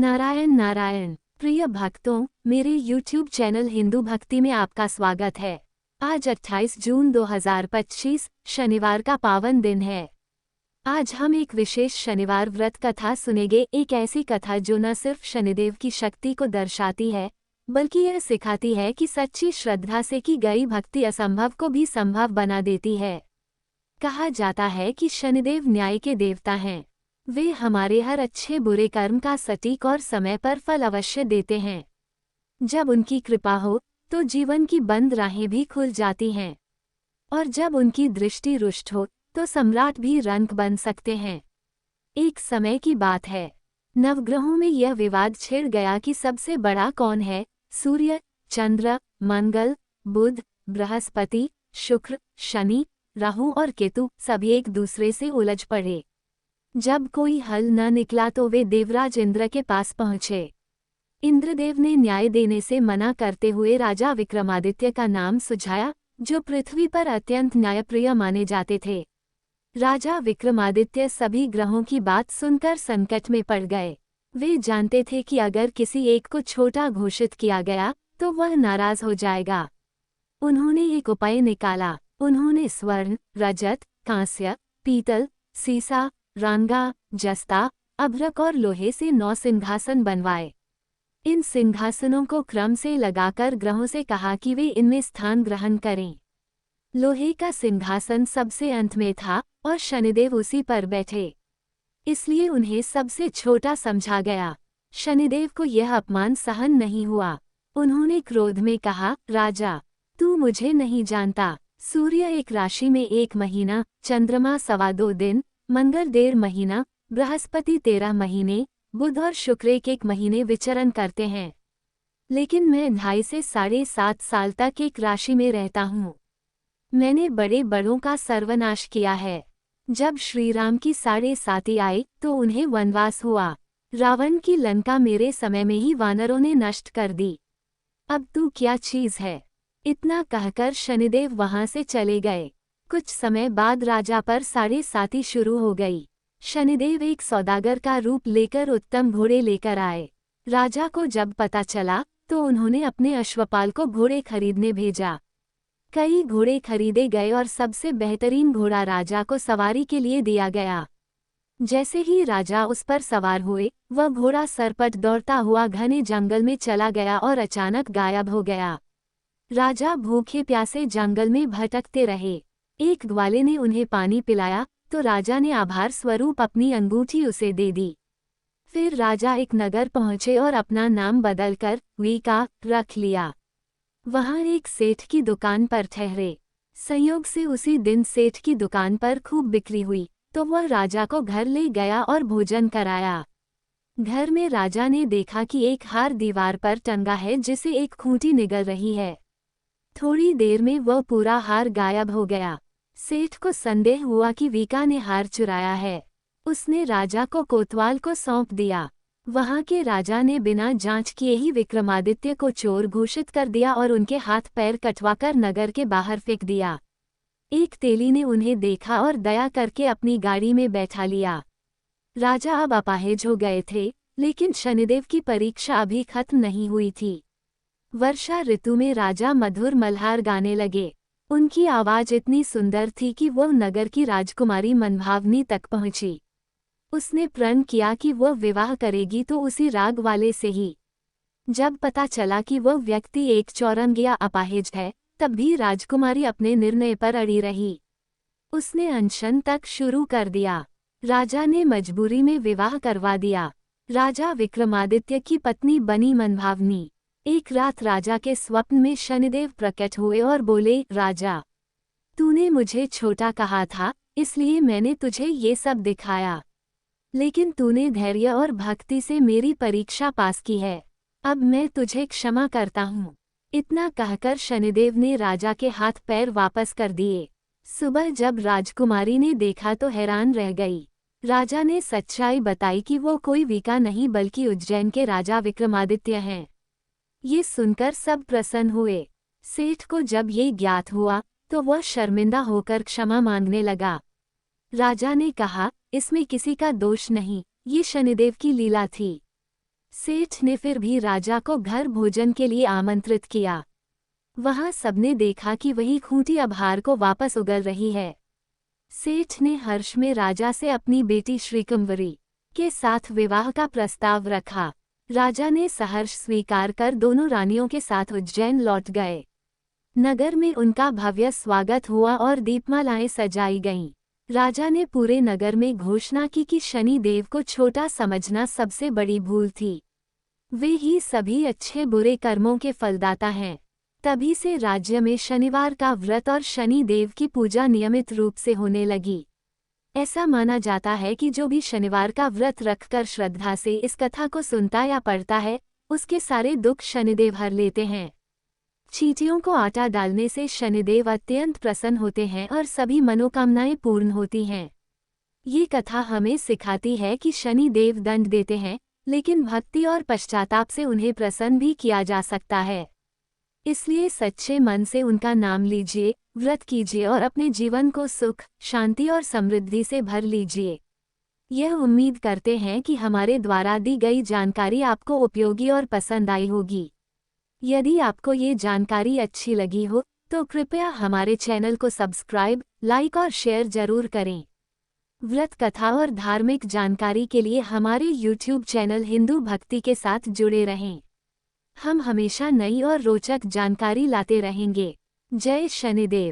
नारायण नारायण। प्रिय भक्तों, मेरे YouTube चैनल हिंदू भक्ति में आपका स्वागत है। आज 28 जून 2025 शनिवार का पावन दिन है। आज हम एक विशेष शनिवार व्रत कथा सुनेंगे। एक ऐसी कथा जो न सिर्फ शनिदेव की शक्ति को दर्शाती है, बल्कि यह सिखाती है कि सच्ची श्रद्धा से की गई भक्ति असंभव को भी संभव बना देती है। कहा जाता है कि शनिदेव न्याय के देवता हैं। वे हमारे हर अच्छे बुरे कर्म का सटीक और समय पर फल अवश्य देते हैं। जब उनकी कृपा हो तो जीवन की बंद राहें भी खुल जाती हैं, और जब उनकी दृष्टि रुष्ट हो तो सम्राट भी रंक बन सकते हैं। एक समय की बात है, नवग्रहों में यह विवाद छिड़ गया कि सबसे बड़ा कौन है। सूर्य, चंद्र, मंगल, बुध, बृहस्पति, शुक्र, शनि, राहु और केतु सभी एक दूसरे से उलझ पड़े। जब कोई हल न निकला तो वे देवराज इंद्र के पास पहुँचे। इंद्रदेव ने न्याय देने से मना करते हुए राजा विक्रमादित्य का नाम सुझाया, जो पृथ्वी पर अत्यंत न्यायप्रिय माने जाते थे। राजा विक्रमादित्य सभी ग्रहों की बात सुनकर संकट में पड़ गए। वे जानते थे कि अगर किसी एक को छोटा घोषित किया गया तो वह नाराज हो जाएगा। उन्होंने एक उपाय निकाला। उन्होंने स्वर्ण, रजत, कांस्य, पीतल, सीसा, रांगा, जस्ता, अभ्रक और लोहे से 9 सिंहासन बनवाए। इन सिंहासनों को क्रम से लगाकर ग्रहों से कहा कि वे इनमें स्थान ग्रहण करें। लोहे का सिंहासन सबसे अंत में था और शनिदेव उसी पर बैठे, इसलिए उन्हें सबसे छोटा समझा गया। शनिदेव को यह अपमान सहन नहीं हुआ। उन्होंने क्रोध में कहा, राजा, तू मुझे नहीं जानता। सूर्य एक राशि में 1 महीना, चंद्रमा 2.25 दिन, मंगल 1.5 महीना, बृहस्पति 13 महीने, बुध और शुक्र 1 महीने विचरण करते हैं। लेकिन मैं 2.5 से 7.5 साल तक एक राशि में रहता हूँ। मैंने बड़े बड़ों का सर्वनाश किया है। जब श्री राम की 7.5 आई तो उन्हें वनवास हुआ। रावण की लंका मेरे समय में ही वानरों ने नष्ट कर दी। अब तू क्या चीज है। इतना कहकर शनिदेव वहां से चले गए। कुछ समय बाद राजा पर 7.5 शुरू हो गई। शनिदेव एक सौदागर का रूप लेकर उत्तम घोड़े लेकर आए। राजा को जब पता चला तो उन्होंने अपने अश्वपाल को घोड़े खरीदने भेजा। कई घोड़े खरीदे गए और सबसे बेहतरीन घोड़ा राजा को सवारी के लिए दिया गया। जैसे ही राजा उस पर सवार हुए, वह घोड़ा सरपट दौड़ता हुआ घने जंगल में चला गया और अचानक गायब हो गया। राजा भूखे प्यासे जंगल में भटकते रहे। एक ग्वाले ने उन्हें पानी पिलाया तो राजा ने आभार स्वरूप अपनी अंगूठी उसे दे दी। फिर राजा एक नगर पहुंचे और अपना नाम बदलकर वीका रख लिया। वहां एक सेठ की दुकान पर ठहरे। संयोग से उसी दिन सेठ की दुकान पर खूब बिक्री हुई तो वह राजा को घर ले गया और भोजन कराया। घर में राजा ने देखा कि एक हार दीवार पर टंगा है जिसे एक खूंटी निगल रही है। थोड़ी देर में वह पूरा हार गायब हो गया। सेठ को संदेह हुआ कि वीका ने हार चुराया है। उसने राजा को कोतवाल को सौंप दिया। वहां के राजा ने बिना जांच किए ही विक्रमादित्य को चोर घोषित कर दिया और उनके हाथ पैर कटवाकर नगर के बाहर फेंक दिया। एक तेली ने उन्हें देखा और दया करके अपनी गाड़ी में बैठा लिया। राजा अब अपाहिज हो गए थे, लेकिन शनिदेव की परीक्षा अभी खत्म नहीं हुई थी। वर्षा ऋतु में राजा मधुर मल्हार गाने लगे। उनकी आवाज इतनी सुंदर थी कि वह नगर की राजकुमारी मनभावनी तक पहुंची। उसने प्रण किया कि वह विवाह करेगी तो उसी राग वाले से ही। जब पता चला कि वह व्यक्ति एक चौरंग या अपाहिज है, तब भी राजकुमारी अपने निर्णय पर अड़ी रही। उसने अनशन तक शुरू कर दिया। राजा ने मजबूरी में विवाह करवा दिया। राजा विक्रमादित्य की पत्नी बनी मनभावनी। एक रात राजा के स्वप्न में शनिदेव प्रकट हुए और बोले, राजा, तूने मुझे छोटा कहा था, इसलिए मैंने तुझे ये सब दिखाया। लेकिन तूने धैर्य और भक्ति से मेरी परीक्षा पास की है। अब मैं तुझे क्षमा करता हूँ। इतना कहकर शनिदेव ने राजा के हाथ पैर वापस कर दिए। सुबह जब राजकुमारी ने देखा तो हैरान रह गई। राजा ने सच्चाई बताई कि वो कोई वीका नहीं बल्कि उज्जैन के राजा विक्रमादित्य हैं। ये सुनकर सब प्रसन्न हुए। सेठ को जब ये ज्ञात हुआ तो वह शर्मिंदा होकर क्षमा मांगने लगा। राजा ने कहा, इसमें किसी का दोष नहीं, ये शनिदेव की लीला थी। सेठ ने फिर भी राजा को घर भोजन के लिए आमंत्रित किया। वहां सबने देखा कि वही खूंटी अब हार को वापस उगल रही है। सेठ ने हर्ष में राजा से अपनी बेटी श्रीकुंवरी के साथ विवाह का प्रस्ताव रखा। राजा ने सहर्ष स्वीकार कर दोनों रानियों के साथ उज्जैन लौट गए। नगर में उनका भव्य स्वागत हुआ और दीपमालाएं सजाई गईं। राजा ने पूरे नगर में घोषणा की कि शनि देव को छोटा समझना सबसे बड़ी भूल थी। वे ही सभी अच्छे बुरे कर्मों के फलदाता हैं। तभी से राज्य में शनिवार का व्रत और शनि देव की पूजा नियमित रूप से होने लगी। ऐसा माना जाता है कि जो भी शनिवार का व्रत रखकर श्रद्धा से इस कथा को सुनता या पढ़ता है, उसके सारे दुख शनिदेव हर लेते हैं। चींटियों को आटा डालने से शनिदेव अत्यंत प्रसन्न होते हैं और सभी मनोकामनाएं पूर्ण होती हैं। ये कथा हमें सिखाती है कि शनि देव दंड देते हैं, लेकिन भक्ति और पश्चाताप से उन्हें प्रसन्न भी किया जा सकता है। इसलिए सच्चे मन से उनका नाम लीजिए, व्रत कीजिए और अपने जीवन को सुख, शांति और समृद्धि से भर लीजिए। यह उम्मीद करते हैं कि हमारे द्वारा दी गई जानकारी आपको उपयोगी और पसंद आई होगी। यदि आपको ये जानकारी अच्छी लगी हो तो कृपया हमारे चैनल को सब्सक्राइब, लाइक और शेयर जरूर करें। व्रत कथा और धार्मिक जानकारी के लिए हमारे YouTube चैनल हिंदू भक्ति के साथ जुड़े रहें। हम हमेशा नई और रोचक जानकारी लाते रहेंगे। जय शनिदेव।